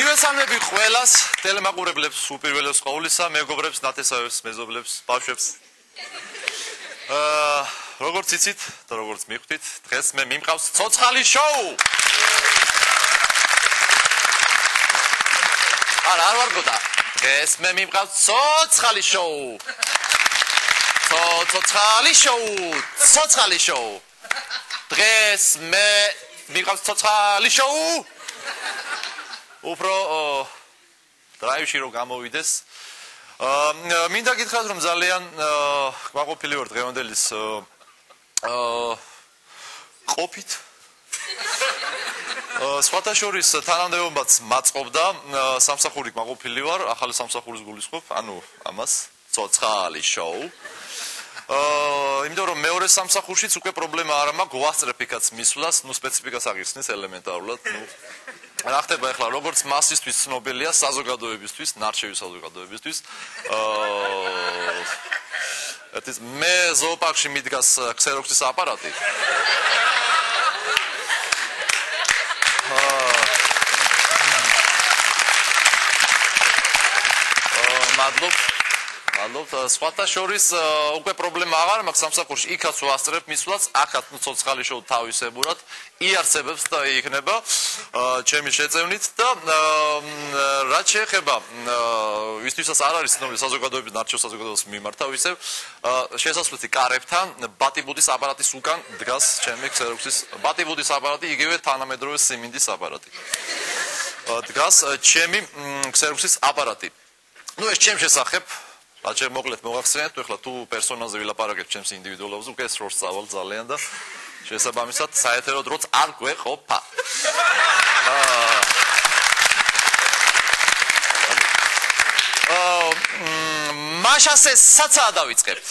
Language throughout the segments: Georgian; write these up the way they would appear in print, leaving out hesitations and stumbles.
მოგესალმები ყველას, ტელემაყურებლებს, უპირველეს ყოვლისა, მეგობრებს, ნათესავებს, მეზობლებს, ბავშვებს. როგორც იცით და როგორც მიხვდით, დღეს მე მიმყავს ცოცხალი შოუ. არ ვარგოდა. დღეს მე მიმყავს ცოცხალი შოუ. ცოცხალი შოუ, ცოცხალი შოუ. დღეს მე მიმყავს ცოცხალი შოუ. უფრო დრაივში რომ გამოვიდეს. მინდა გითხრათ რომ ძალიან გვაყოფილი ვარ დღევანდელის ყოფით. სხვათა შორის თანამდებობაც მაწყობდა, სამსახური გვაყოფილი ვარ, ახალი სამსახურის გულისხმობ, ანუ ამას ცოცხალი შოუ. იმიტომ რომ მეორე სამსახურშიც უკვე პრობლემა არ მაქვს, გვასწრებ იქაც მისვლას, სპეციფიკას აღიხსნის ელემენტარულად, რა ხდება ახლა როგორც მასისთვის ცნობილია საზოგადოებისთვის, ნარჩევი საზოგადოებისთვის. მე ზოოპარკში მიდგას ქსეროქსის აპარატი. მადლობთ, სხვათა შორის უკვე პრობლემა აღარ მაქვს სამსახურში, იქაც ვასწრებ მისვლას, აქაც ცოცხალი შოუ თავისებურად იარსებებს და იქნება ჩემი შეწევნით და რაც შეეხება ვისთვისაც არ არის ცნობილი საზოგადოების ნარჩევ საზოგადოებას მიმართავ ისევ შესასვლელი კარებთან ბატიბუდის აპარატის უკან დგას ჩემი ქსეროქსის ბატიბუდის აპარატი იგივე თანამედროვე სიმინდის აპარატი დგას ჩემი ქსეროქსის აპარატი ნუ ეს ჩემ შესახებ რაც მოკლედ მოგახსენეთ თუ ახლა თუ პერსონალზე ვილაპარაკებ ჩემს ინდივიდუალობაზე უკვე ეს როლს წავალ ძალიან და შესაბამისად საეთერო დროც არ გვეყოფა. მაშასე საცაა დავიწყებთ.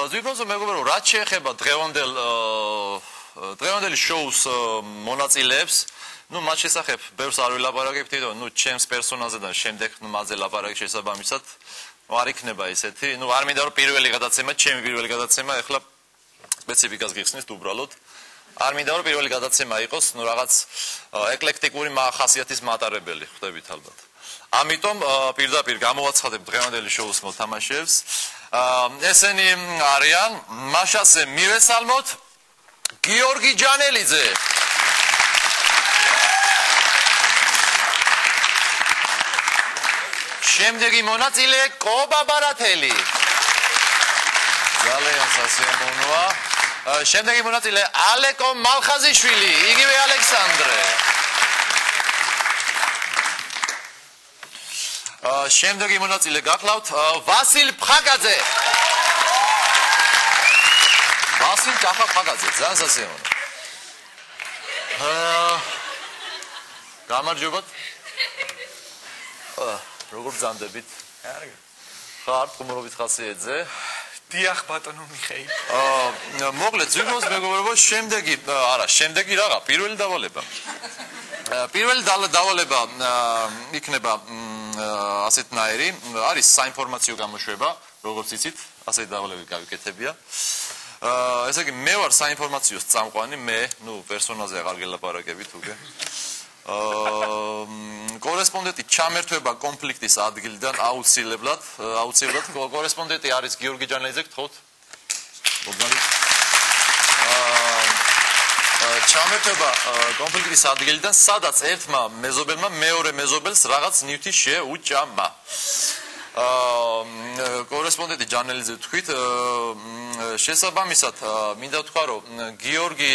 ზვიგონზე მეგობრებო, რაც შეეხება დღევანდელი შოუს მონაწილეებს, ნუ მათ შესახებ ბევრს არ ვილაპარაკებთ, იმიტომ ნუ ჩემს პერსონალზე და შემდეგ მათზე ლაპარაკი შესაბამისად არ იქნება ისეთი, ნუ არ მინდა რომ პირველი გადაცემა, ჩემი პირველი გადაცემა, ეხლა სპეციფიკას გიხსნით უბრალოდ. არ მინდა რომ პირველი გადაცემა იყოს, ნუ რაღაც ეკლექტიკური ხასიათის მატარებელი, ხვდებით ალბათ. ამიტომ პირდაპირ გამოვაცხადებ დღევანდელი შოუს მოთამაშეებს. ესენი არიან მაშასე მივესალმოთ გიორგი ჯანელიძე შემდეგი მონაწილე კობა ბარათელი ძალიან სასიამოვნოა შემდეგი მონაწილე ალეკო მალხაზიშვილი იგივე ალექსანდრე შემდეგი მონაწილე გახლავთ ვასილ ფხაკაძე. ვასილ ფხაკაძე, ძალიან სასიამოვნო. გამარჯობათ. როგორ ბრძანდებით? ხართ ხუმრობის ხასიათზე? დიახ ბატონო მიხეილ. მოკლედ ზვიგონს მეგობრებო, შემდეგი რაღა, პირველი დავალება. პირველი დავალება იქნება ასეთნაირი, არის საინფორმაციო გამოშვება, როგორც იცით, ასეთი დავალებები გავიკეთებია. ესე იგი, მე ვარ საინფორმაციო წამყვანი, მე, ნუ პერსონალზე აღარ გელაპარაკებით უკვე. კორესპონდენტი ჩამერთვება კონფლიქტის ადგილიდან აუცილებლად კორესპონდენტი არის გიორგი ჯანელიძე, გთხოვთ. ჩამერთვება კონფლიქტის ადგილიდან, სადაც ერთმა მეზობელმა მეორე მეზობელს რაღაც ნივთი შეუჭამა. კორესპონდენტი ჯანელიძე თქვით, შესაბამისად მინდა ვთქვა, რომ გიორგი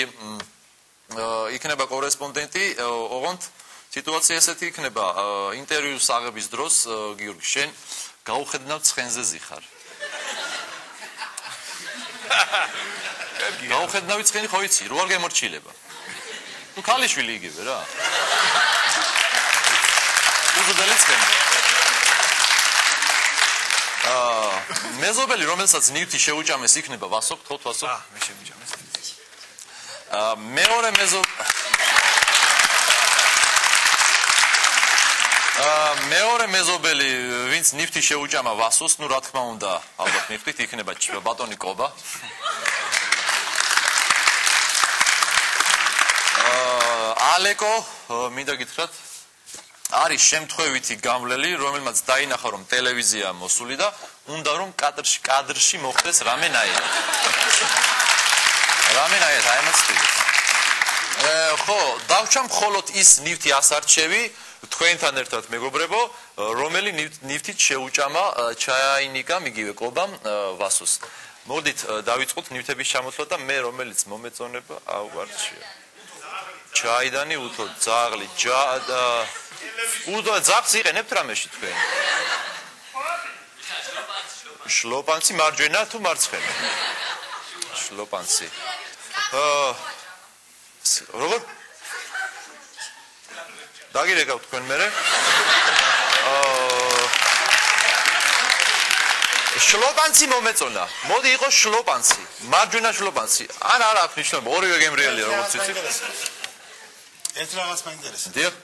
იქნება კორესპონდენტი, ოღონდ სიტუაცია ესეთი იქნება, ინტერვიუს აღების დროს, გიორგი, შენ გაუხედნავ ცხენზე ზიხარ. გაუხედნავი ცხენი ხო იცი, რო არ გემორჩილება. ნუ ქალიშვილი იგივე რა. უზრდელი ცხენი. მეზობელი, რომელსაც ნივთი შეუჭამეს იქნება, ვასო, გთხოვთ ვასო. მე შემიჭამეს. მეორე მეზობელი მეორე მეზობელი, ვინც ნიფტი შეუჭამა ვასოს, ну, რა თქმა უნდა, ალბათ ნიფტით იქნება ბატონი კობა. ალეკო, მინდა გითხრათ, არის შემთხვევითი გამვლელი, რომელმაც დაინახა, რომ ტელევიზია მოსული და უნდა რომ კადრში მოხდეს რამენაირად. რამენაირად აი ამას ვთქვი. ხო, დავჭა მხოლოდ ის ნივთი ასარჩევი თქვენთან ერთად მეგობრებო, რომელი ნივთით შეუჭამა ჩაინიკა მიგივე კობამ ვასოს. მოდით დავიწყოთ ნივთების ჩამოსვლა და მე რომელიც მომეწონება ავარჩია. ჩაიდანი უთო ძაღლი უთო ძაღლს იყენებთ რამეში თქვენ? შლოპანცი მარჯვენა თუ მარცხენა? შლოპანცი. როგორ? დაგირეკავთ თქვენ მერე? შლოპანცი მომეწონა. მოდი იყოს შლოპანცი. მარჯვენა შლოპანცი. არა აქვს ნიშნობა. ორივე გემრიელია როგორც იცით. ეს რაღაც მაინტერესებს. დიახ.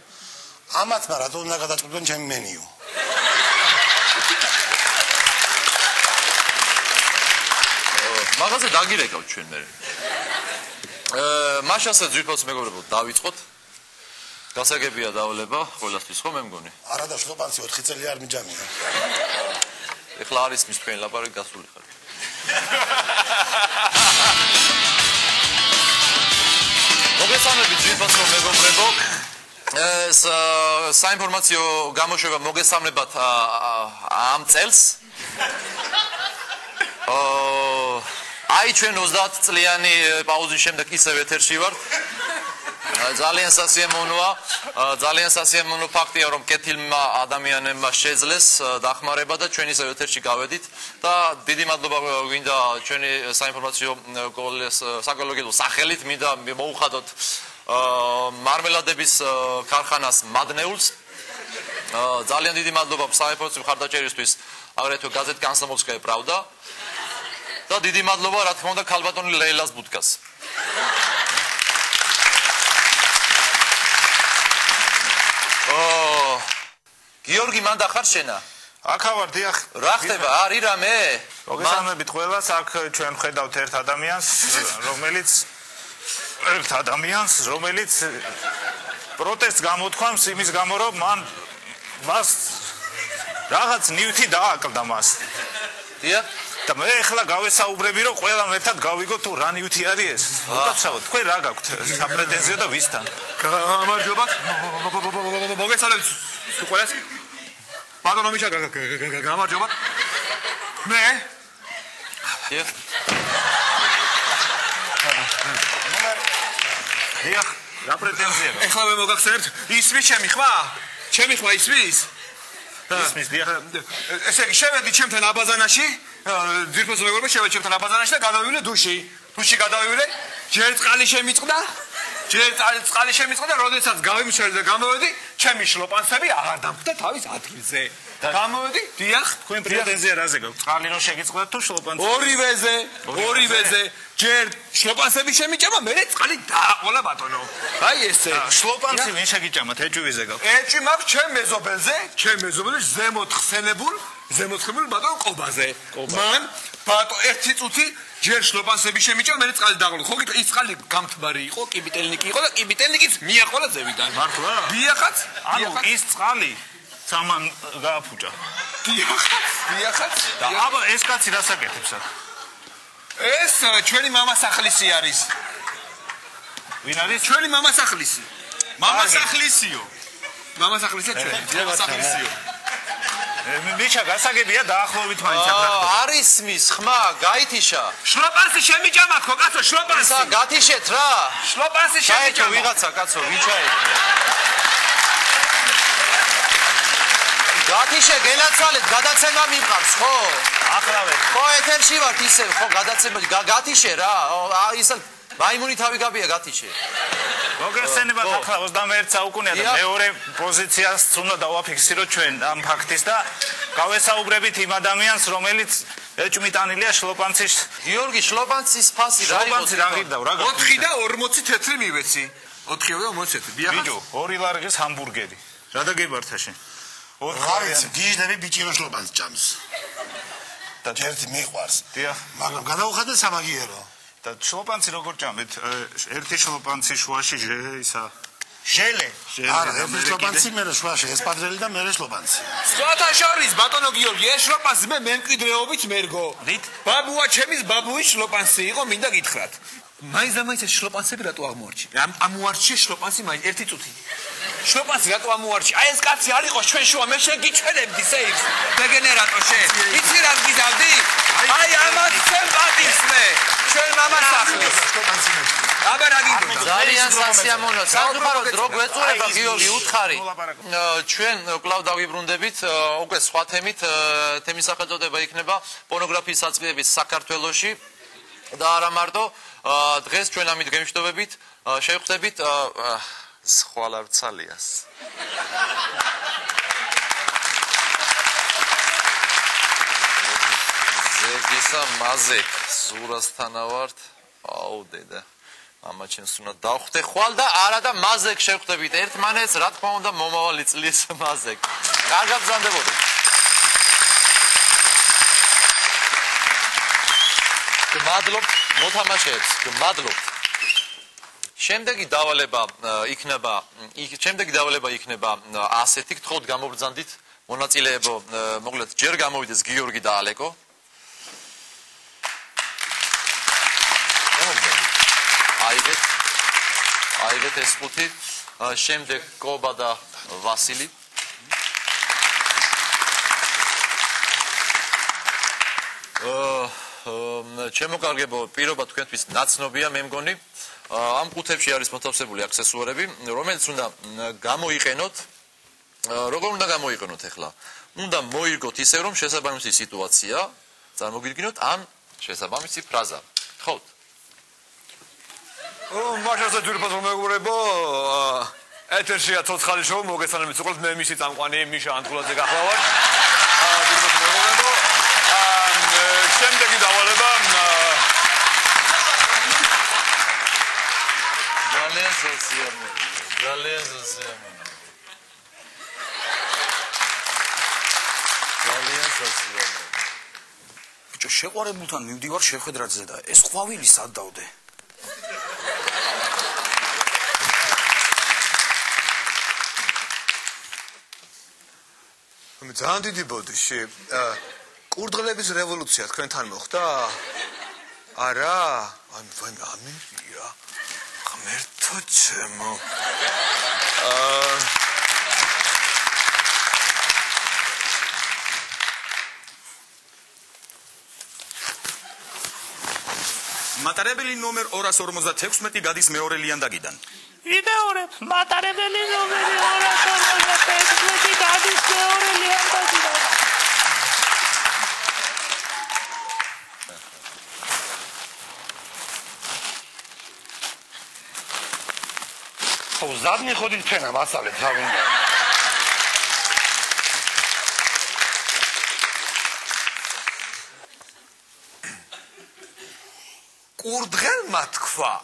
ამათმა რატომ უნდა გადაწყვეტონ ჩემი მენიუ? მაგაზე დაგირეკავთ ჩვენ მერე. მაშასაც ვიფოს მეგობრებო დავიწყოთ. გასაგებია დავალება ყველასთვის ხო მე მგონი? არა და შლოპანცი 4 წელი არ მიჯამია. ეხლა არის მის თქვენ ლაპარაკი გასული ხარ. მოგესალმებით ვიფოს მეგობრებო. ეს საინფორმაციო გამოშვება მოგესალმებათ ამ წელს. აი ჩვენ 30 წლიანი პაუზის შემდეგ ისევ ეთერში ვართ. ძალიან სასიამოვნო ფაქტია რომ კეთილმა ადამიანებმა შეძლეს დახმარება და ჩვენ ისევ ეთერში გავედით და დიდი მადლობა გვინდა ჩვენი საინფორმაციო საკოლეგიო სახელით მინდა მოუხადოთ მარმელადების ქარხანას მადნეულს. ძალიან დიდი მადლობა საინფორმაციო მხარდაჭერისთვის აგრეთვე გაზეთ Komsomolskaya Pravda და დიდი მადლობა რა თქმა უნდა ქალბატონი ლეილას ბუდკას. გიორგი მან დახარ შენა? აქა ვარ, დიახ. რა ხდება? არის რამე? მოგესალმებით ყველას, აქ ჩვენ ხედავთ ერთ ადამიანს, რომელიც პროტესტს გამოთქვამს იმის გამო, რომ მას რაღაც ნივთი დააკლდა მას. დიახ. და მე ახლა გავესაუბრები, რომ ყველამ ერთად გავიგოთ თუ რა ნივთი არის ეს. უკაცრავად, თქვენ რა გაქვთ საპრეტენზიო და ვისთან? გამარჯობა. მოგესალმებით ყველას. ბატონო მიშა გამარჯობა. მე დიახ. დიახ, რა პრეტენზია? ეხლა მე მოგახსენებთ ისმის ჩემი ხმა? ჩემი ხმა ისმის? ისმის დიახ. ესე იგი შევედი ჩემთან აბაზანაში, ძირფოს მეგობრებო შევედი ჩემთან აბაზანაში და გადავივლე დუში. დუში გადავივლე, ჯერ წყალი შემიწყდა. და როდესაც გავიმშველე და გამოვედი, ჩემი შლოპანსები აღარ დამხვდა თავის ადგილზე. გამოვედი, დიახ, თქვენ პრეტენზია რაზე გაქვთ? წყალი რო შეგიწყდათ თუ შლოპანსები? ორივეზე. ჯერ შლოპანსები შემიჭამა, მერე წყალი დააყოლა ბატონო. აი ესე. შლოპანსი ვინ შეგიჭამათ? ეჭვიზე გაქვთ? ეჭვი მაქვს ჩემ მეზობელზე ზემოთ ხსენებულ ბატონ ყობაზე. მან ბატო ერთი წუთი ჯერ შლოპანსები შემიჭამა, მერე წყალი დააყოლა. ხო გიტყვი, ის წყალი გამთბარი იყო, კიბიტელნიკი იყო და კიბიტელნიკიც მიაყოლა ზევიდან. მართლა? დიახაც. ანუ ის წყალი სამან გააფუჭა. დიახაც. და აბა ეს კაცი რასაკეთებს აქ? ეს ჩვენი მამასახლისი არის. ვინ არის? ჩვენი მამასახლისი. მამასახლისიო. მამასახლისია ჩვენი. მამასახლისიო. მიშა გასაგებია დაახლოებით მაინც აქ რა ხდება? არის მის ხმა, გაითიშა. შლოპანსი შემიჭამათ ხო კაცო, შლოპანსი. ისა გათიშეთ რა. შლოპანსი ჩაეჭო შემიჭამა. ვიღაცა კაცო, ვინ ჩაეჭო? გათიშე გენაცვალეთ, გადაცემა მიყვარს, ხო? ახლავე. ხო, ეთერში ვართ ისევ, ხო, გადაცემა გათიშე რა. ისა მაიმუნი თავი გაბია გათიშე. მოგესალმებით ახლა 21 საუკუნეა და მეორე პოზიციას უნდა დავაფიქსიროთ ჩვენ ამ ფაქტის და გავესაუბრებით იმ ადამიანს, რომელიც ეჭვმიტანილია შლოპანცის. გიორგი შლოპანცის ფასი რა იყო? შლოპანცი რა გიდაო, რა გაქვს? 4 და 40 თეთრი მივეცი. 4 და 40 თეთრი. ბიჭო, 2 ლარგის ჰამბურგერი. რა დაგებართაში? რა ვიცი, გიჟდები ბიჭიროშლობანს ჭამს. და ერთი მიყვარს. მაგრამ გადავუხადე სამაგიერო. და შლოპანცი როგორ ჭამეთ? ერთი შლოპანცი შუაში ისა შელე. არა, ერთი შლოპანცი მე შუაში, ესპადრელი და მე შლოპანცი. სხვათა შორის ბატონო გიორგი, ეს შლოპანცი მე მემკვიდრეობით მერგო. ბაბუა ჩემის ბაბუის შლოპანცი იყო, მინდა გითხრათ. მაინც და მაინც ეს შლოპანცები რატო აღმოარჩია? ამოარჩია შლოპანცი მაინც ერთი წუთი. შლოპანცი რატო ამოარჩია? აი ეს კაცი არ იყო ჩვენ შუა, მე შეგიჩვენებდი სეიქს. დეგენერატო შე. იცი რა გიზავდი? აი ამას შენ პატის მე. ჩვენ მამას ახლოს შლოპანცი მე. აბა რა გინდოდა? ძალიან სასიამოვნო. სამწუხაროდ დრო გვეწურება გიორგი უთხარი. ჩვენ კვლავ დავიბრუნდებით უკვე სხვა თემით. თემის სახელწოდება იქნება პორნოგრაფიის საწყისების საქართველოში და არა მარტო დღეს ჩვენ ამით გემშვიდობებით შევხვდებით სხვალარცალიას. ზეგისა მაზეკ სურასთანა ვართ. აუ დედა. ამა ჩემს უნდა დავხვდე ხვალ და არა და მაზეკ შევხვდებით ერთმანეთს, რა თქმა უნდა მომავალი წლის მაზეკ. კარგად ბრძანდებოდეთ. გმადლობთ მოთამაშეებს, გმადლობთ. შემდეგი დავალება იქნება ასეთი, გთხოვთ გამობრძანდით მონაწილეებო, მოკლედ ჯერ გამოვიდეს გიორგი და ალეკო. აიგეთ ეს ხუთი, შემდეგ კობა და ვასილი. ჩემო პირობა თქვენთვის ნაცნობია, მე მგონი. ამ ყუთებში არის მოთავსებული აქსესუარები, რომელიც უნდა გამოიყენოთ. როგორ უნდა გამოიყენოთ ახლა? უნდა მოიგოთ ისე, რომ შესაბამისი სიტუაცია წარმოგიდგინოთ ან შესაბამისი ფრაზა. გთხოვთ. მაშასა ძირფასო მეგობრებო, ეთერშია ცოცხალი შოუ, მოგესალმებით უყურებთ, მე მისი წამყვანი მიშა ანტულაძე გახლავართ. ძირფასო მეგობრებო, შემდეგი დავალება ძალიან სასიამოვნო. ძალიან სასიამოვნო. ძალიან სასიამოვნო. ბიჭო, შეყვარებულთან მივდივარ შეხვედრაზე და ეს ყვავილი სად დავდე? ძალიან დიდი ბოდიში. კურდღლების რევოლუცია თქვენთან მოხდა? არა? ამირია. ღმერთო ჩემო. მატარებელი ნომერ 256 გადის მეორე ლიანდაგიდან. იდეორებ, მატარებელი ნომერი 256 გადის მეორე ლიანდაგიდან. ზადნი ხოდით ფენა მასალეთ რა ვინდა. კურდღელმა თქვა,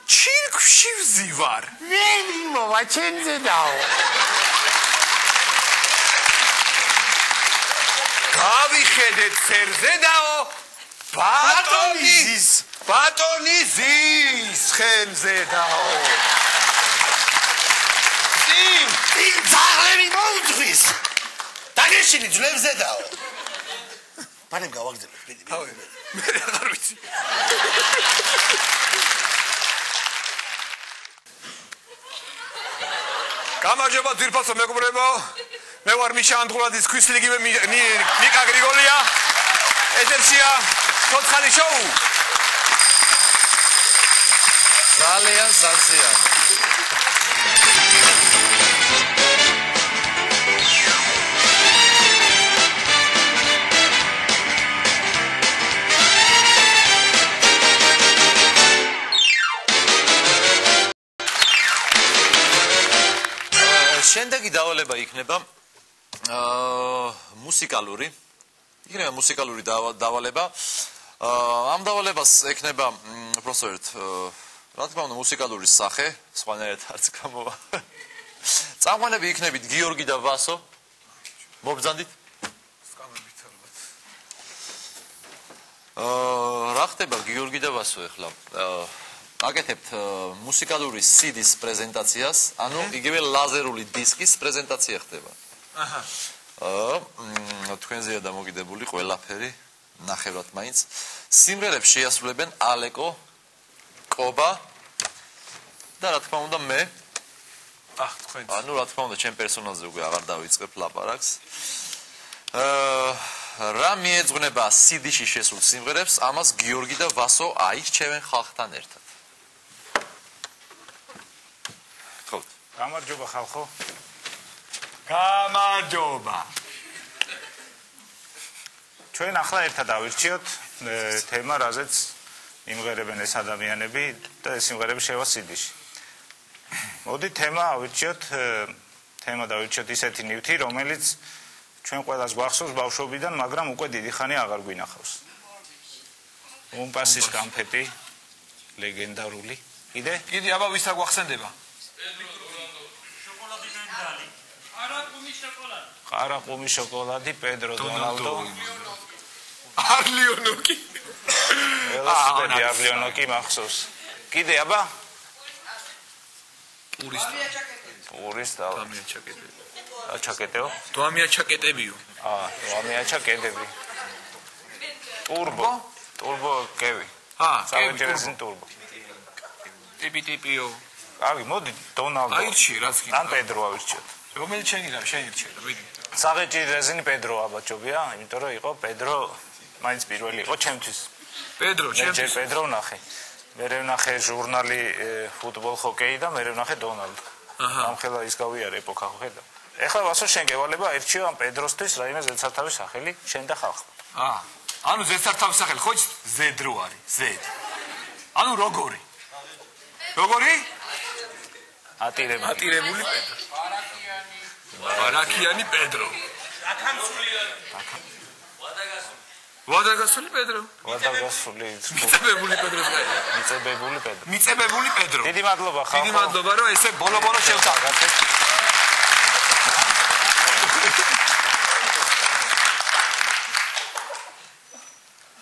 ჩირკში ვზივარ. ვენი მოვა ჩემზე დაო. გავიხედეთ ცერზე დაო. ბატონი ზის ხემზე დაო. ძაღლები მოუძღვის. დაგეშინი ძვლებზე დაო. პანემ გავაგზავნე. მე აღარ ვიცი. გამარჯობა ძირფასო მეგობრებო. მე ვარ მიშა ანტულაძის ქვისლიგივე ნიკა გრიგოლია. ეთერშია ცოცხალი შოუ. ძალიან სასიამოვნო. შემდეგი დავალება იქნება მუსიკალური. იქნება მუსიკალური დავალება. ამ დავალებას ექნება უბრალოდ რა თქმა უნდა მუსიკალური სახე, სხვანაირად არც გამოვა. წამყვანები იქნებით გიორგი და ვასო. მობრძანდით? რა ხდება გიორგი და ვასო ახლა? აკეთებთ მუსიკალური CD-ს პრეზენტაციას, ანუ იგივე ლაზერული დისკის პრეზენტაცია ხდება. აჰა. თქვენზეა დამოკიდებული ყველაფერი, ნახევრად მაინც. სიმღერებს შეასრულებენ ალეკო, კობა და რა თქმა უნდა მე. თქვენც. ანუ რა თქმა უნდა, ჩემ პერსონაჟზე უკვე აღარ დავიწყებ ლაპარაკს. რა მიეძღვნება CD-ში შესულ სიმღერებს, ამას გიორგი და ვასო აირჩევენ ხალხთან ერთად. გამარჯობა ხალხო. გამარჯობა. ჩვენ ახლა ერთად ავირჩიოთ თემა, რაზეც იმღერებენ ეს ადამიანები და ეს სიმღერები შევა CD-ში. მოდი თემა დავირჩიოთ ისეთი ნივთი, რომელიც ჩვენ ყველას გვახსოვს ბავშვობიდან, მაგრამ უკვე დიდი ხანი აღარ გვინახავს. უმპასის კამფეტი, ლეგენდარული. კიდე აბა ვის აგვახსენდება? ყარაყუმი შოკოლადი, პედრო დონალდო. არლიონოკი. ველოსიპედი არლიონოკი მახსოვს. კიდე აბა? პურის და ჩაკეტეო? დოამია ჩაკეტებიო. დოამია ჩაკეტები. ტურბო კევი. კევი ტურბო. ტიპიო. კარგი, მოდი დონალდო. აირჩი, რაც კი. ან პედრო ავირჩიოთ. რომელი შენირჩიეთ, ვიდი. საღეჭი რეზინი პედრო აბაჭობია, იმიტომ რომ იყო პედრო მაინც პირველი იყო ჩემთვის. პედრო, ჩემთვის პედრო ვნახე. მე ვნახე ჟურნალი ფუტბოლ ჰოკეი და მე ვნახე დონალდო. ამხელა ის გავიარე ეპოქა ხო ხედავ. ეხლა ვასო შენ გევალება აირჩიო ამ პედროსთვის რაიმე ზედსართავის სახელი შენ და ხალხო. ანუ ზედსართავის სახელი ხო ზედ რო არის, ზედ. ანუ როგორი? ატირებული პედრო. ბარაკიანი პედრო. ვადაგასული პედრო. მიწებებული პედრო. დიდი მადლობა ხალხო. დიდი მადლობა რომ ესე ბოლო შევწავდეთ.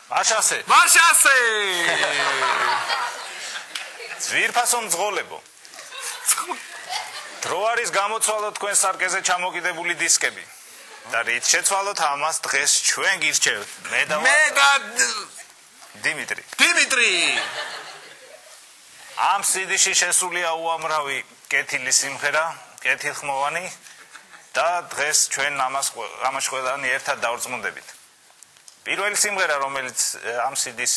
მაშასე. ძვირფასო მძღოლებო. დრო არის გამოცვალოთ თქვენ სარკეზე ჩამოკიდებული დისკები და რით შეცვალოთ ამას დღეს ჩვენ გირჩევთ მე და დიმიტრი ამ CD-ში შესულია უამრავი კეთილი სიმღერა, კეთილხმოვანი და დღეს ჩვენ ამას ყველანი ერთად დავრწმუნდებით. პირველი სიმღერა, რომელიც ამ CD-ს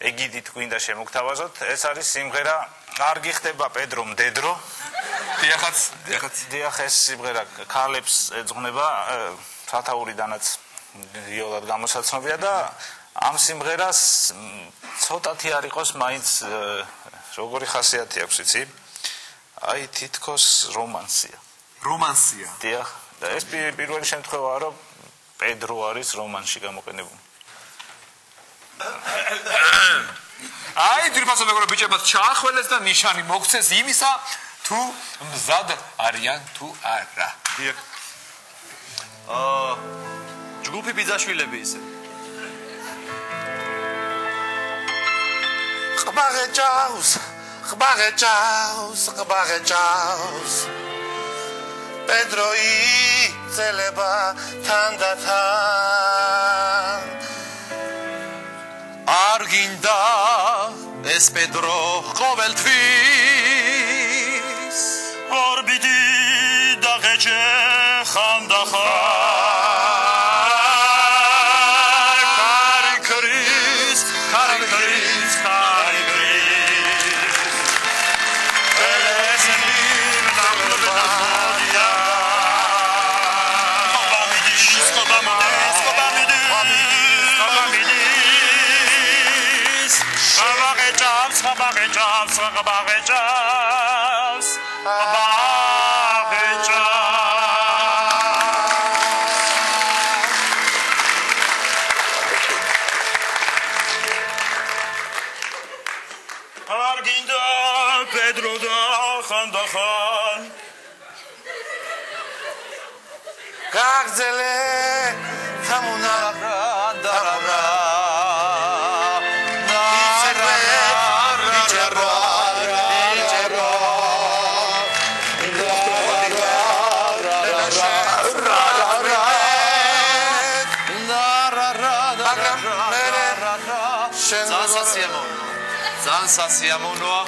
ეგიდით გვინდა შემოგთავაზოთ, ეს არის სიმღერა არ გიხდება პედრო მდედრო. დიახ, ეს სიმღერა ქალებს ეძღვნება, სათაურიდანაც იოლად გამოსაცნობია და ამ სიმღერას ცოტათი არ იყოს მაინც როგორი ხასიათი აქვს, იცი? აი თითქოს რომანსია. დიახ, და ეს პირველი შემთხვევაა, რომ პედრო არის რომანში გამოყენებული. აი ძირფასო მეგობრებო, ბიჭებად ჩაახველეს და ნიშანი მოგცეს იმისა, თუ მზად არიან თუ არა. დიახ. ჯგუფი ბიძაშვილები ისე. ხბაღეჭავს პედრო იწელება თანდათან არ გინდა ეს პედრო ყოველთვის ორბიტი და ღეჭე ხანდახან გაგზელე თამუნარა დარა Siamonoa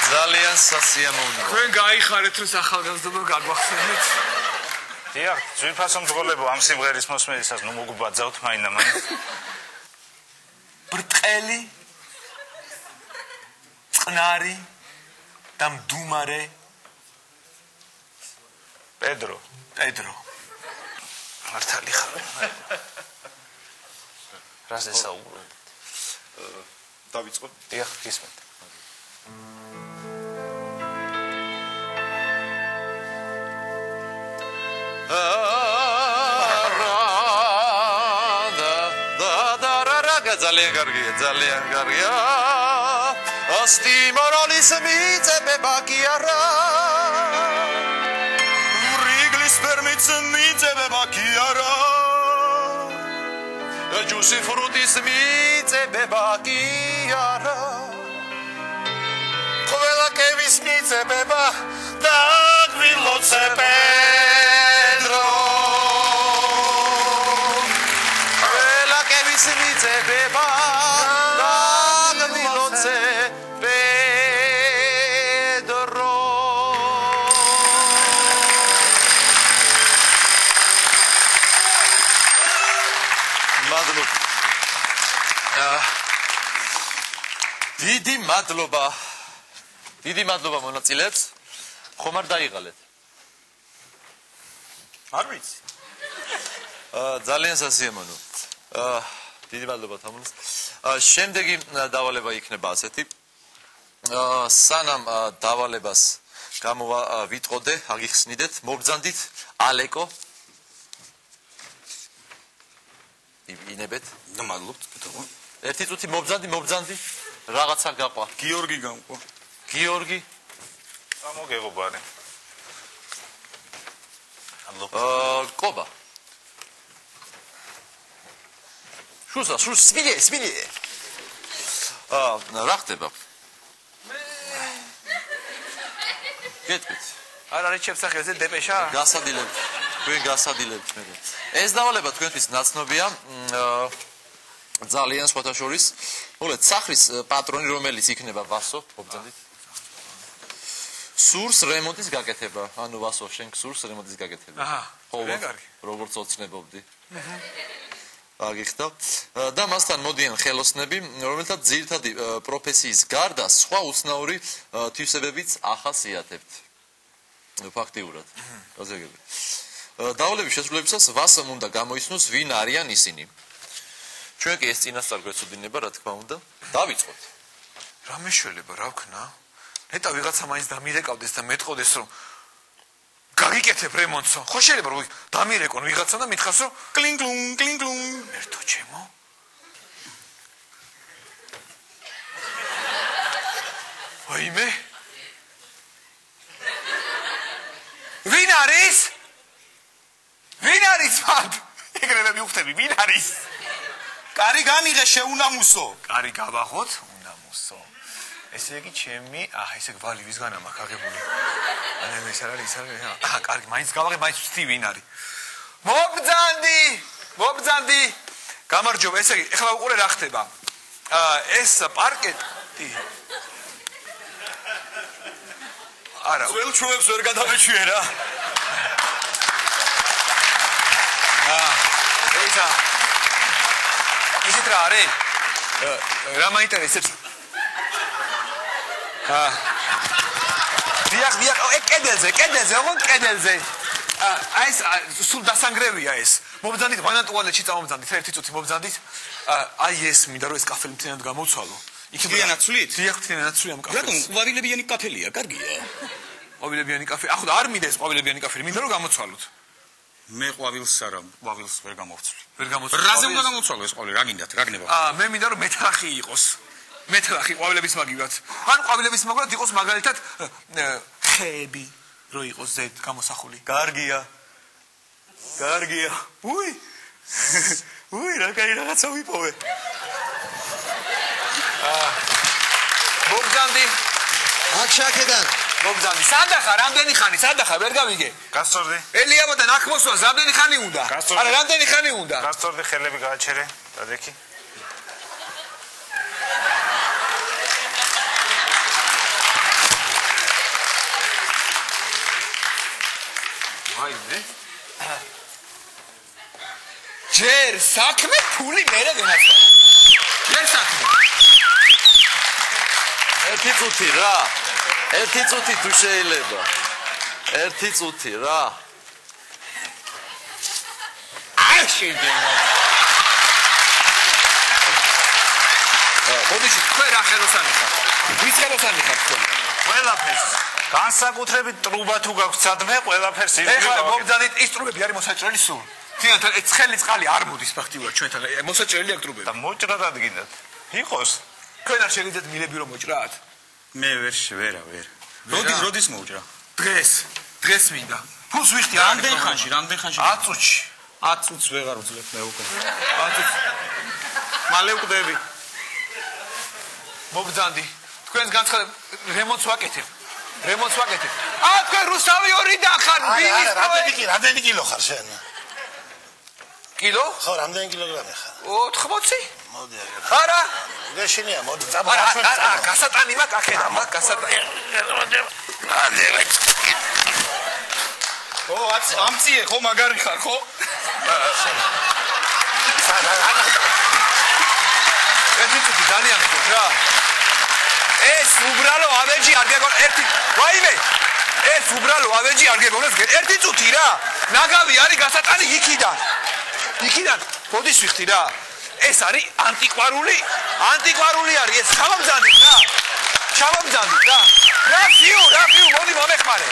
ძალიან სასიამოვნოა. თქვენ გაიხარეთ რომ ახალგაზრდობა გაგვახსენეთ. დიახ, ძვირფასო მძღოლებო ამ სიმღერის მოსმენისას ნუ მოგუბაძავთ მაინდა-მაინც. ბრტყელი წყნარი და მდუმარე პედრო მართალი ხარ. რას ესაუბრეთ? დავიწყო. დიახ, გისმენთ. ძალიან კარგია. ასტიმოროლის მიწებება კი არა. რიგლის ფერმიც მიწებება კი არა. ჯუსი ფრუტის მიწებება კი არა. ყველა კევის მიწებება და გვილოცე პედრო. ყველა კევის მიწებება დიდი მადლობა მონაწილეებს. ხომ არ დაიღალეთ? არ ვიცი. ძალიან სასიამოვნო. დიდი მადლობა თამუნას. შემდეგი დავალება იქნება ასეთი. სანამ დავალებას გამოვიტყოდე, აგიხსნიდეთ, მობრძანდით ალეკო. იბინებეთ. და მადლობთ, კეთილმა. ერთი წუთი მობრძანდი. რაღაცა გაყვა. გიორგი გამყვა. გიორგი მოგეგობარი. კობა. შუს სპილი. რა ხდება? გეტყვით. არ არის ჩემსახელზე დეპეშა? თქვენ გასადილებთ მე. ეს დავალება თქვენთვის ნაცნობია. ძალიან სხვათა შორის. მოგეთ სახლის პატრონი რომელიც იქნება ვასო, მობრძანდით. სურს რემონტის გაკეთება. ანუ ვასო, შენ სურს რემონტის გაკეთება. ხო, კარგი. როგორც ოცნებობდი. აგიხდა. და მასთან მოდიან ხელოსნები, რომელთაც ძირითადი პროფესიის გარდა სხვა უცნაური თვისებებიც ახასიათებთ. ფაქტიურად. გაზეგები. დავალების შესრულებისას ვასომ უნდა გამოიცნოს ვინ არიან ისინი. ჩვენ კი ეს წინასწარ გვეცოდინება, რა თქმა უნდა. დავიწყოთ. რა მეშველება, რა ვქნა? ნეტა ვიღაცა მაინც დამირეკავდეს და მეტყოდეს რომ გაგიკეთებ რემონტსო. ხო შეიძლება რომ დამირეკონ ვიღაცა და მითხას რომ კლინგლუნ. ერთო ჩემო. ვაიმე. ვინ არის? მან? ეგრევე მივხვდები, ვინ არის? კარი გამიღე შეუნამუსო. კარი გავახოთ, უნამუსო. ესე იგი ჩემი, ესე გვალი ვისგანა მაქვს აღებული. ანუ ეს არის, კარგი, მაინც გავაღებ, მაინც ვთი ვინ არის. მობრძანდი. გამარჯობა, ესე იგი, ეხლა უყურე რა ხდება. ეს პარკეტი. არა, ძველ ჩვევებს ვერ გადავეჩვიერა. ეცა. ისეთ რა არის? რა მაინტერესებს? დიახ, კედელზე, ოღონდ კედელზე. აი ეს სულ დასანგრევია ეს. მობრძანდით, მანან ტუალეტში წამობრძანდით, ერთი წუთი მობრძანდით. აი ეს მინდა რომ ეს კაფელი მთლიანად გამოცვალო. იქნებიან აცვლით? დიახ, მთლიანად აცვლი ამ კაფელს. რატომ ყვავილებიანი კაფელია, კარგია. ყვავილებიანი კაფელი. ახლა არ მინდა ეს ყვავილებიანი კაფელი, მინდა რომ გამოცვალოთ. მე ყვავილს არა, ყვავილს ვერ გამოვცვლი. ვერ გამოცვალ. რაზე უნდა გამოცვალო ეს ყვავილი? რა გინდათ? რა გნება? მე მინდა რომ მეტლახი იყოს. მეტლახი ყვავილების მაგივრად. ან ყვავილების მაგივრად იყოს მაგალითად ხეები, რო იყოს ზედ გამოსახული. კარგია. კარგია. უი. უი, რა კაი რაღაცა ვიპოვე. მოგზანდი. აქ შაქედან. მოგზანდი. სადახა, რამდენი ხანი, სადახა, ვერ გავიგე. გასწორდი. ელიაბოდან აქ მოსვას რამდენი ხანი უნდა? არა, რამდენი ხანი უნდა? გასწორდი, ხელები გააჩერე, დადექი. აიმე. ჯერ საქმე ფული მერე გენაცვა. ჯერ საქმე. ერთი წუთი რა. ერთი წუთი თუ შეიძლება. ერთი წუთი რა. ხოდიში თქვენ რა ხელოსანი ხართ? ვის ხელოსანი ხართ თქვენ? ყველაფერს. განსაკუთრებით ტრუბა თუ გაქვთ სადმე, ყველაფერს იგივე. ეხლა მოგზადით ის ტრუბები არის მოსაჭრელი სულ. თინათა ცხელი წყალი არ მოდის ფაქტიურად ჩვენთან. მოსაჭრელი აქ ტრუბები. და მოჭრა დადგინდათ. იყოს. თქვენ არ შეგიძლიათ მილები რომ მოჭრათ? მე ვერ. როდის მოუჭრა? დღეს მინდა. ფულს ვიხდი რამდენ ხანში? 10 წუთში. 10 წუთს ვეღარ ვძლებ მე უკვე. 10 წუთს. მალე ვკვდები. მოგზანდი. თქვენს განცხადებ რემონტს ვაკეთებ. თქვენ რუსთავი 2-დან ხარ. რამდენი კილო ხარ შენ? კილო? ხო, რამდენი კილოგრამი ხარ? 80? მოდი აგერ. არა. გეშინია, მოდი წამო. არა, გასატანი მაქვს აქედან, მაგ გასატანი. ო, ამციე ხო მაგარი ხარ, ხო? ერთი წუთი ძალიან ხო რა. ეს უბრალო ავეჯი არ გეგონა ერთი. ვაიმე. ეს უბრალო ავეჯი არ გეგონას ერთი წუთი რა. ნაგავი არის გასატანი იქიდან. ბოდის ვიხდი რა. ეს არის ანტიკვარული არის ეს. ჩავამზადეთ რა. რა ფიუ, მოდი მომეხმარე.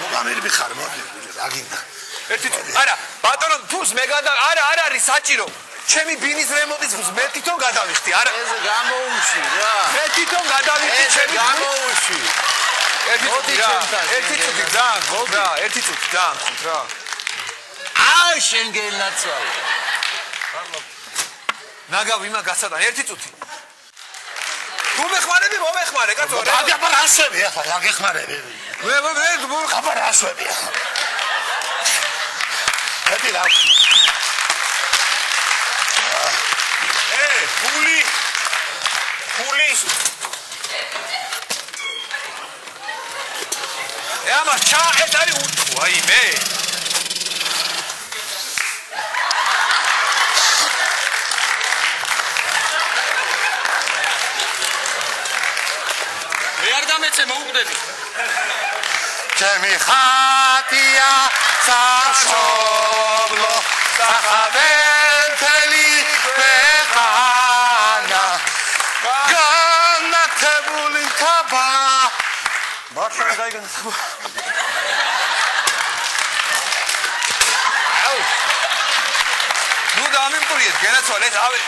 მოგამერები ხარ, მოდი, რა გინდა? ერთი წუთი. არა, ბატონო, ფულს მე არა არის საჭირო. ჩემი ბინის რემონტის ფულს მე თვითონ გადავიხდი, არა. ეს გამოუში რა. მე თვითონ გადავიხდი ჩემი გამოუში. ერთი წუთი ძალიან რა. შენ გელნაცვალე. ნაგავი მაგ გასატან ერთი წუთი. თუ მეხმარები მომეხმარე კაცო რა. აბა რასვები ახლა რა გეხმარები? აბა რასვები ახლა. მეტი რა. ფული. ამა ჩა ეს არის ვაიმე. მეცე მოუკვდები. ჩემი ხატია საშობლო სახავენთელი ქვეყანა განათებული თაბა მართლა გაიგონა ნუ დამიმტვრიეთ გენაცვალეთ ავე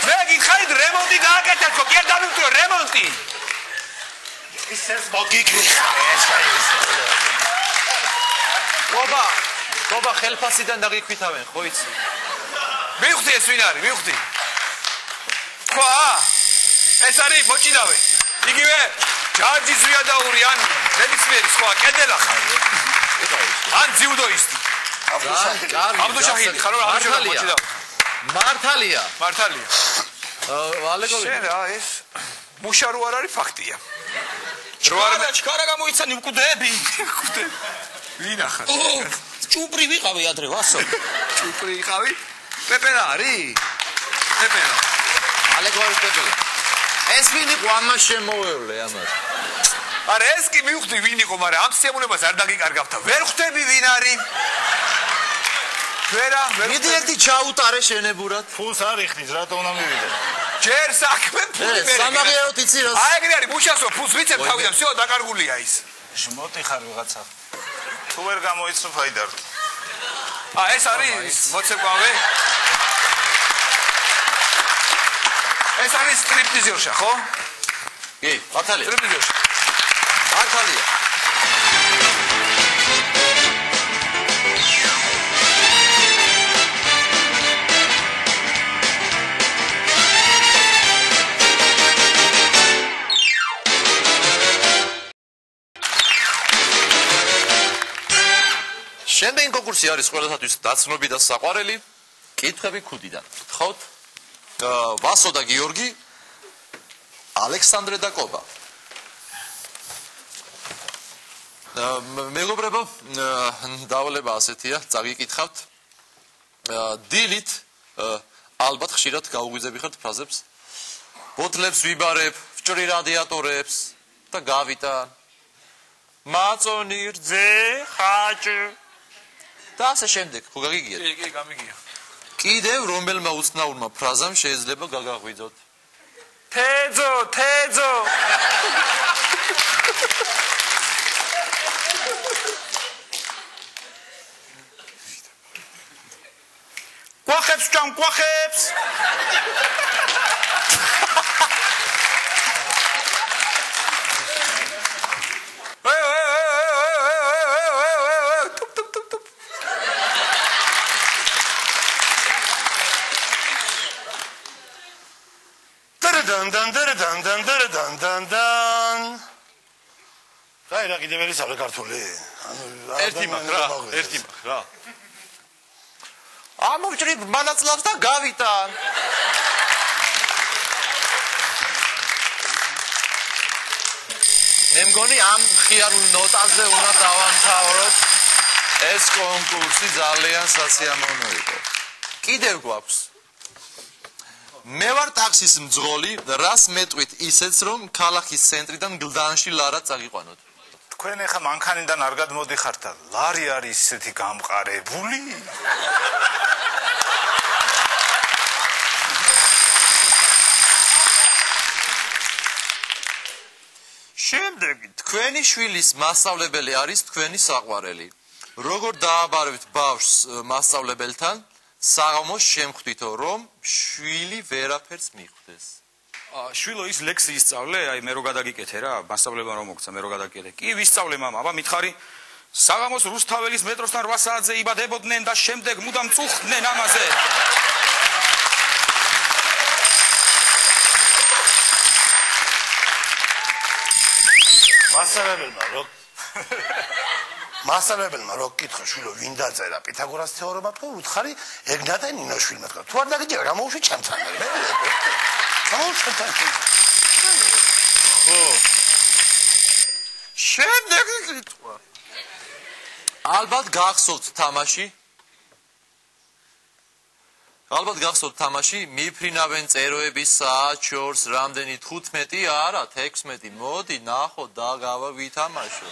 მე გითხარით რემონტი გააკეთეთ ხო კი არ დამიმტვიო რემონტი ისეს მოგიკრიხა ეს არის გობა ხელფასიდან დაგიქვითავენ ხო იცი მივხვდი ეს ვინ არის მივხვდი ხო ეს არის მოჭიდავე იგივე ჯარჯის ზვიადაური ან ნებისმიერი სხვა კედელა ხარ ან ძიუდოისტი აბდუშაჰიდი ხარ რა ამჟამად მოჭიდავე მართალია ალეგოვი შენ რა ეს მუშა რო არ არის ფაქტია ჩქარა გამოიცანი მკვდები ვინ ახარ ჭუპრი ვიყავი ადრე ვასო ჭუპრი იყავი პეპელა არის პეპელა ალეგოვი პეპელა ეს ვინ იყო ამას შემოევლე ამას არა ეს კი მივხვდი ვინ იყო მაგრამ ამ სიამოვნებას არ დაგიკარგავთ ვერ ხვდები ვინ არის ვერა მიდი ერთი ჩაუტარე შენებურად ფულს არ იხდით რატო უნდა მივიდე ჯერ საქმე ფული მე სამაღიეროთ იცი რა აი ეგრე არის მუშასო ფულს ვიცებ თავიდან всё დაკარგულია ის ჟმოტი ხარ ვიღაცა. თუ ვერ გამოიცნო ფაიდარ. ეს არის მოცეკვავე. ეს არის სტრიპტიზიორშა, ხო? კი, მართალია. სტრიპტიზიორშა. მართალია. შემდეგი კონკურსი არის ყველასათვის დაცნობი და საყვარელი კითხვები ქუდიდან. გთხოვთ ვასო და გიორგი, ალექსანდრე და კობა. მეგობრებო, დავალება ასეთია, წაგიკითხავთ. დილით ალბათ ხშირად გაუგვიძებიხართ ფრაზებს. ბოთლებს ვიბარებ, ვჭრი რადიატორებს და გავიტან. მაწონი რძე ხაჭი და ასე შემდეგ, ხო გაგიგიათ? კი, გამიგია. კიდევ რომელმა უცნაურმა ფრაზამ შეიძლება გაგაღვიძოთ? თეძო, თეძო. ყვახებს ჭამ, ყვახებს. აი რა კიდევ არის ახლა ქართული. ერთი მაქვს რა. ამოვჭრით მანაცლავს და გავიტან. მე მგონი ამ ხიარულ ნოტაზე უნდა დავამთავროთ. ეს კონკურსი ძალიან სასიამოვნო იყო. კიდევ გვაქვს. მე ვარ ტაქსის მძღოლი, რას მეტყვით ისეც რომ ქალაქის ცენტრიდან გლდანში ლარა წაგიყვანოთ. თქვენ ახლა მანქანიდან არ გადმოდიხართ და ლარი არის ისეთი გამყარებული? შემდეგი, თქვენი შვილის მასწავლებელი არის თქვენი საყვარელი. როგორ დააბარებთ ბავშვს მასწავლებელთან, საღამოს შემხვდითო, რომ შვილი ვერაფერს მიხვდეს. შვილო ის ლექსი ისწავლე, აი მე რო გადაგიკეთე რა, მასწავლებელმა რომ მოგცა, მე რო გადაგიკეთე. კი, ვისწავლე მამა, აბა მითხარი. საღამოს რუსთაველის მეტროსთან 8 საათზე იბადებოდნენ და შემდეგ მუდამ წუხდნენ ამაზე. მასწავლებელმა რო კითხა შვილო ვინ დაწერა პითაგორას თეორემა თქვა უთხარი ეგნატე ნინოშვილმა თქვა თუ არ დაგიჯერა გამოვშვი ჩემთან მე ხო შემდეგი კითხვა ალბათ გახსოვთ თამაში მიფრინავენ წეროების საათ შორს რამდენი 15 არა 16 მოდი ნახო და ვითამაშო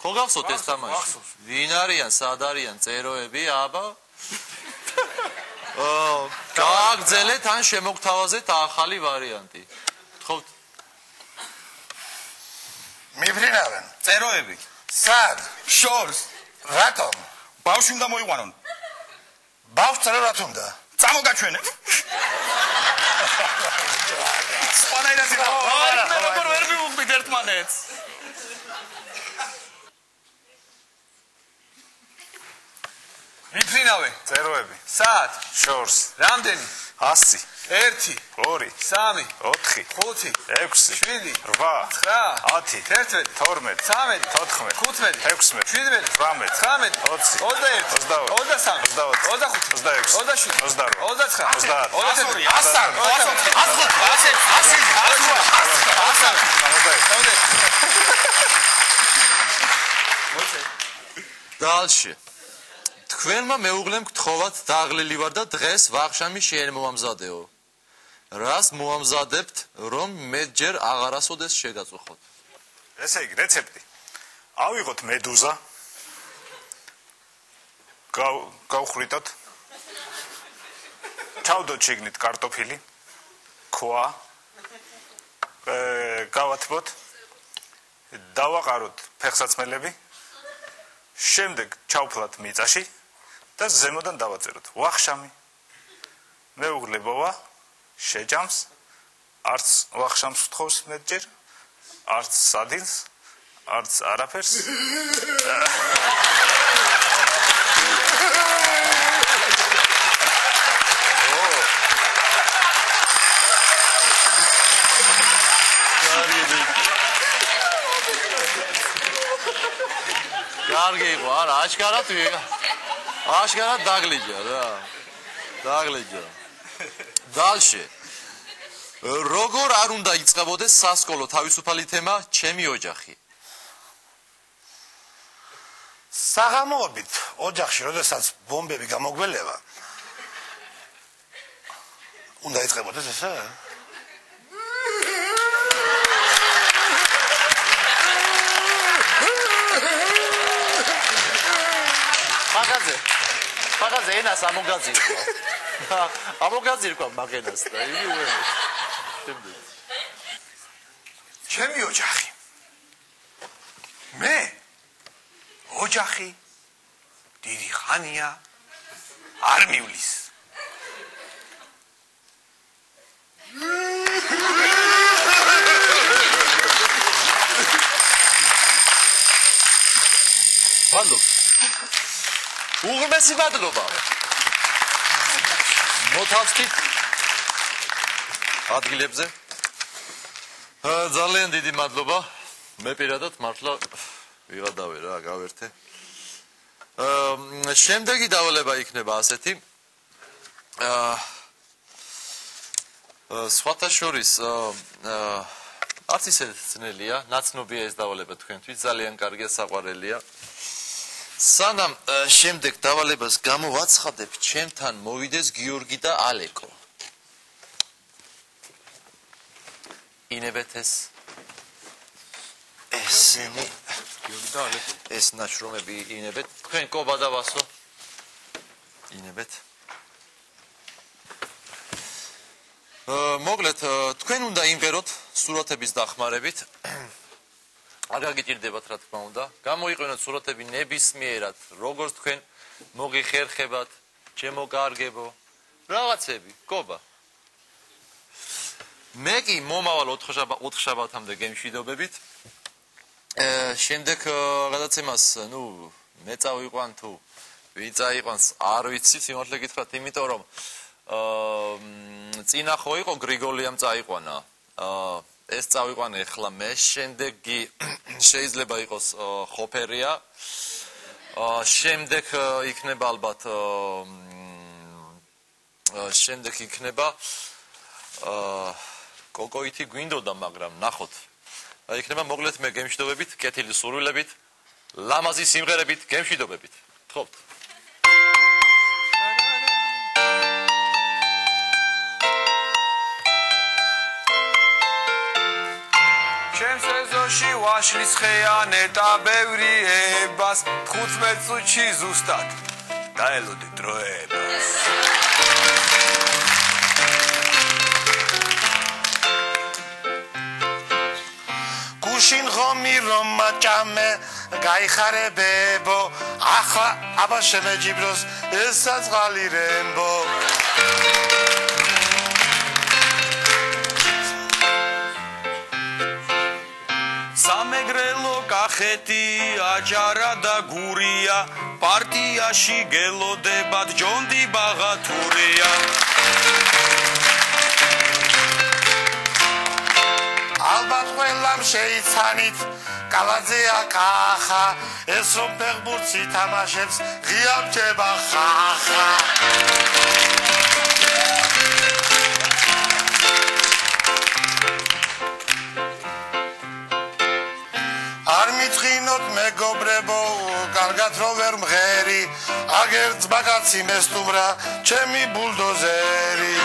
ხო გახსოვთ ეს თამაში ვინ არიან სად არიან წეროები აბა გააგზელეთ ან შემოგთავაზეთ ახალი ვარიანტი გთხოვთ მიფრინავენ წეროები სად შორს რატომ ბავშვი უნდა მოიყვანონ ბავშვს რა თუნდა წამოგაჩვენე სპანაირაზე მე როგორ ვერ მივუყვით ერთმანეთს მიფრინავე წეროები საათ შორს რამდენი 100 1 2 3 4 5 6 7 8 9 10 11 12 13 14 15 16 17 18 19 20 21 23 დალში თქვენმა მეუღლემ გთხოვათ დაღლილი ვარ და დღეს ვახშამი შენ მოამზადეო. რას მოამზადებთ, რომ მე ჯერ აღარასოდეს შეგაწუხოთ? ესე იგი რეცეპტი. ავიღოთ მედუზა. გავხრიტოთ. ჩავდოთ შეგნით კარტოფილი. ქვა. გავათბოთ. დავაყაროთ ფეხსაცმელები, შემდეგ ჩავფლათ მიწაში და ზემოდან დავაწეროთ. ვახშამი. მეუღლებოვა შეჯამს, არც ვახშამს ვთხოვს მეტჯერ, არც სადილს, არც არაფერს. კარგი იყო, არა, აშკარად დაგლიჯა რა. დაგლიჯა. დალში. როგორ არ უნდა იწყებოდეს სასკოლო თავისუფალი თემა ჩემი ოჯახი? საღამოობით ოჯახში, როდესაც ბომბები გამოგველება, უნდა იწყებოდეს ესე? მაგაზე ენას ამოგაზირკვა მაგენას და იგივე. ჩემი ოჯახი. მე ოჯახი დიდი ხანია არ მივლის. უღმესი მადლობა. მოთავსდით ადგილებზე. ძალიან დიდი მადლობა. მე პირადად მართლა ვიღადავე რა, გავერთე. შემდეგი დავალება იქნება ასეთი. სხვათა შორის არც ისე ძნელია, ნაცნობია ეს დავალება თქვენთვის, ძალიან კარგია, საყვარელია. სანამ შემდეგ დავალებას გამოვაცხადებ, ჩემთან მოვიდეს გიორგი და ალეკო. ინებეთ ეს ესენი გიორგი და ალეკო. ეს ნაშრომები ინებეთ. თქვენ კობა და ვასო. ინებეთ. მოგლეთ, თქვენ უნდა იმღეროთ სურათების დახმარებით. არ გაგიჭირდებათ რა თქმა უნდა. გამოიყენოთ სურათები ნებისმიერად, როგორც თქვენ მოგიხერხებათ, ჩემო კარგებო, რაღაცები, გობა. მე კი მომავალ 4 შაბათამდე გემშვიდობებით. შემდეგ გადაცემას, მე წავიყვან თუ ვინ წაიყვანს, არ ვიცი, სიმართლე გითხრათ, იმიტომ რომ წინა ხო იყო გრიგოლიამ წაიყვანა. ეს წავიყვანე ახლა მე, შემდეგი შეიძლება იყოს ხოფერია. შემდეგ იქნება ალბათ შემდეგ იქნება კოკოითი გვინდოდა, მაგრამ ნახოთ. იქნება მოგლეთ მე გემშვიდობებით, კეთილი სურვილებით, ლამაზი სიმღერებით, გემშვიდობებით. თხოვთ. ჩემს ეზოში ვაშლის ხეა ნეტა ბევრი ებას 15 წუთში ზუსტად დაელოდე დროებას. გუშინ ხომი რომ მაჭამე გაიხარებებო, ახლა აბა შემეჯიბროს ეს საწყალი რემბო. სამეგრელო კახეთი აჯარა და გურია, პარტიაში გელოდებად ჯონდი ბაღათურია. ალბათ ყველამ შეიცანით კალაძეა კახა, ეს რომ ფეხბურთს ითამაშებს ღია რჩება ხახა. არ მიწყინოთ მეგობრებო, კარგად რო ვერ მღერი, აგერ ძმაკაცი მესტუმრა, ჩემი ბულდოზერი.